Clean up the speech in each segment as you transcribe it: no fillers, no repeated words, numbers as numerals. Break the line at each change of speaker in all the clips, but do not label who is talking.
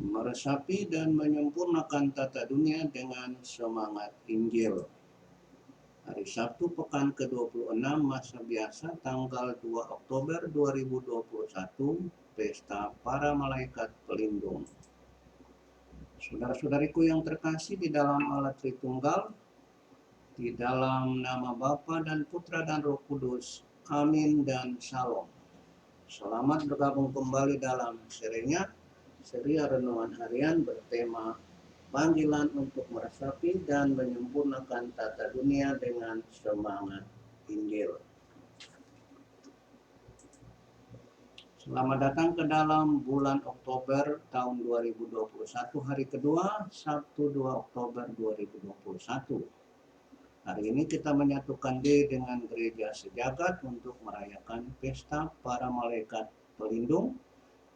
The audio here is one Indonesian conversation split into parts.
meresapi dan menyempurnakan tata dunia dengan semangat Injil. Hari Sabtu pekan ke-26 masa biasa tanggal 2 Oktober 2021, Pesta Para Malaikat Pelindung. Saudara-saudariku yang terkasih di dalam Allah Tritunggal, di dalam nama Bapa dan Putra dan Roh Kudus, amin dan shalom. Selamat bergabung kembali dalam serinya, seri renungan harian bertema panggilan untuk meresapi dan menyempurnakan tata dunia dengan semangat Injil. Selamat datang ke dalam bulan Oktober tahun 2021, hari kedua, Sabtu 2 Oktober 2021. Hari ini kita menyatukan diri dengan gereja sejagat untuk merayakan pesta para malaikat pelindung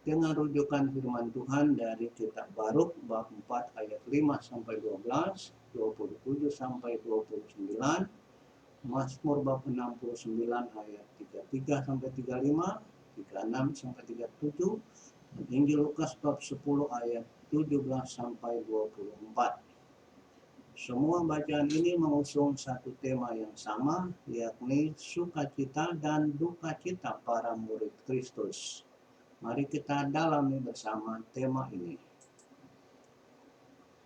dengan rujukan firman Tuhan dari kitab Baruk bab 4 ayat 5 sampai 12, 27 sampai 29, Mazmur bab 69 ayat 33 sampai 35, 36 sampai 37, dan Injil Lukas bab 10 ayat 17 sampai 24. Semua bacaan ini mengusung satu tema yang sama, yakni sukacita dan duka cita para murid Kristus. Mari kita dalami bersama tema ini.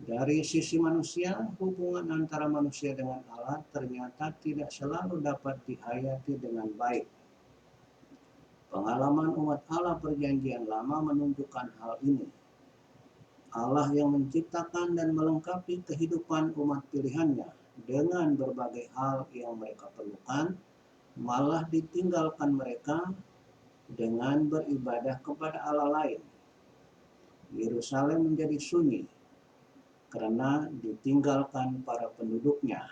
Dari sisi manusia, hubungan antara manusia dengan Allah ternyata tidak selalu dapat dihayati dengan baik. Pengalaman umat Allah perjanjian lama menunjukkan hal ini. Allah yang menciptakan dan melengkapi kehidupan umat pilihannya dengan berbagai hal yang mereka perlukan, malah ditinggalkan mereka dengan beribadah kepada Allah lain. Yerusalem menjadi sunyi karena ditinggalkan para penduduknya.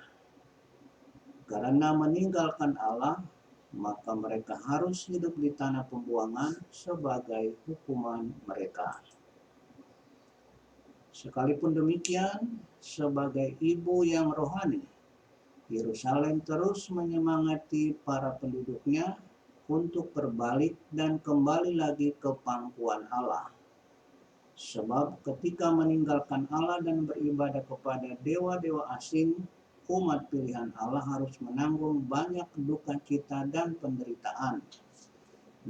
Karena meninggalkan Allah, maka mereka harus hidup di tanah pembuangan sebagai hukuman mereka. Sekalipun demikian, sebagai ibu yang rohani, Yerusalem terus menyemangati para penduduknya untuk berbalik dan kembali lagi ke pangkuan Allah. Sebab ketika meninggalkan Allah dan beribadah kepada dewa-dewa asing, umat pilihan Allah harus menanggung banyak duka cita dan penderitaan.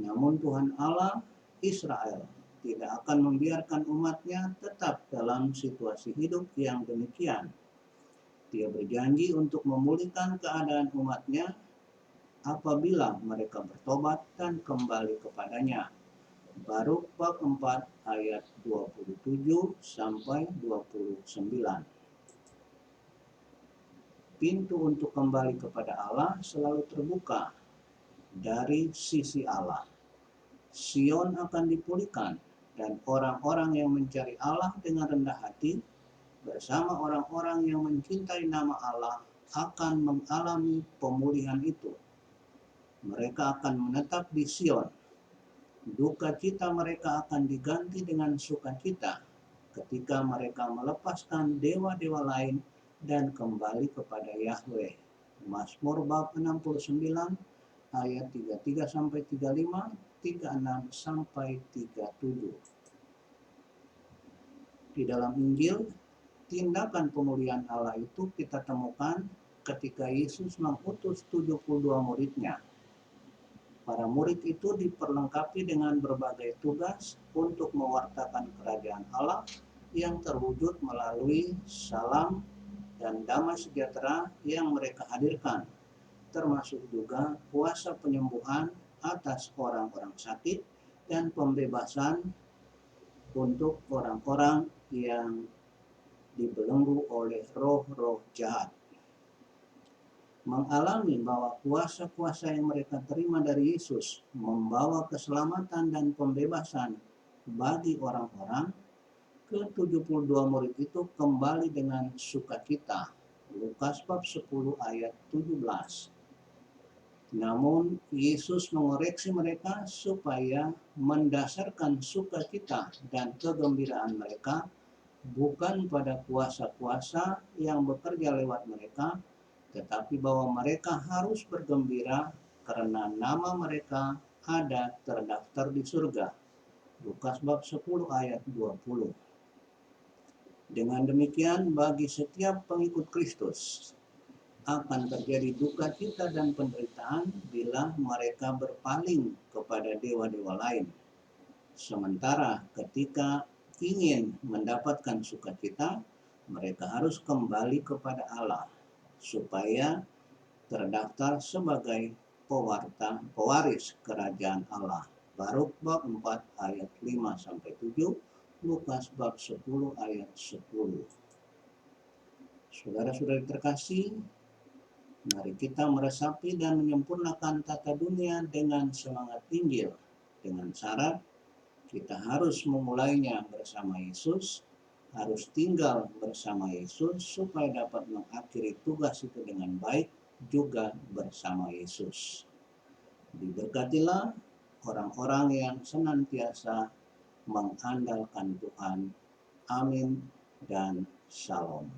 Namun Tuhan Allah Israel tidak akan membiarkan umatnya tetap dalam situasi hidup yang demikian. Dia berjanji untuk memulihkan keadaan umatnya apabila mereka bertobat dan kembali kepadanya. Baruk bab 4 ayat 27 sampai 29. Pintu untuk kembali kepada Allah selalu terbuka dari sisi Allah. Sion akan dipulihkan dan orang-orang yang mencari Allah dengan rendah hati bersama orang-orang yang mencintai nama Allah akan mengalami pemulihan itu. Mereka akan menetap di Sion. Duka cita mereka akan diganti dengan sukacita ketika mereka melepaskan dewa-dewa lain dan kembali kepada Yahweh. Mazmur bab 69 ayat 33 sampai 35, 36 sampai 37. Di dalam Injil, tindakan pemulihan Allah itu kita temukan ketika Yesus mengutus 72 muridnya. Para murid itu diperlengkapi dengan berbagai tugas untuk mewartakan kerajaan Allah yang terwujud melalui salam dan damai sejahtera yang mereka hadirkan, termasuk juga kuasa penyembuhan atas orang-orang sakit dan pembebasan untuk orang-orang yang dibelenggu oleh roh-roh jahat. Mengalami bahwa kuasa-kuasa yang mereka terima dari Yesus membawa keselamatan dan pembebasan bagi orang-orang, ke-72 murid itu kembali dengan sukacita. Lukas bab 10 ayat 17. Namun Yesus mengoreksi mereka supaya mendasarkan sukacita dan kegembiraan mereka bukan pada kuasa-kuasa yang bekerja lewat mereka, tetapi bahwa mereka harus bergembira karena nama mereka ada terdaftar di surga. Lukas bab 10 ayat 20. Dengan demikian, bagi setiap pengikut Kristus akan terjadi duka cita dan penderitaan bila mereka berpaling kepada dewa-dewa lain. Sementara ketika ingin mendapatkan sukacita, mereka harus kembali kepada Allah supaya terdaftar sebagai pewaris kerajaan Allah. Baruk bab 4 ayat 5 sampai 7, Lukas bab 10 ayat 10. Saudara-saudari terkasih, mari kita meresapi dan menyempurnakan tata dunia dengan semangat Injil. Dengan syarat kita harus memulainya bersama Yesus, harus tinggal bersama Yesus supaya dapat mengakhiri tugas itu dengan baik juga bersama Yesus. Diberkatilah orang-orang yang senantiasa mengandalkan Tuhan. Amin dan Shalom.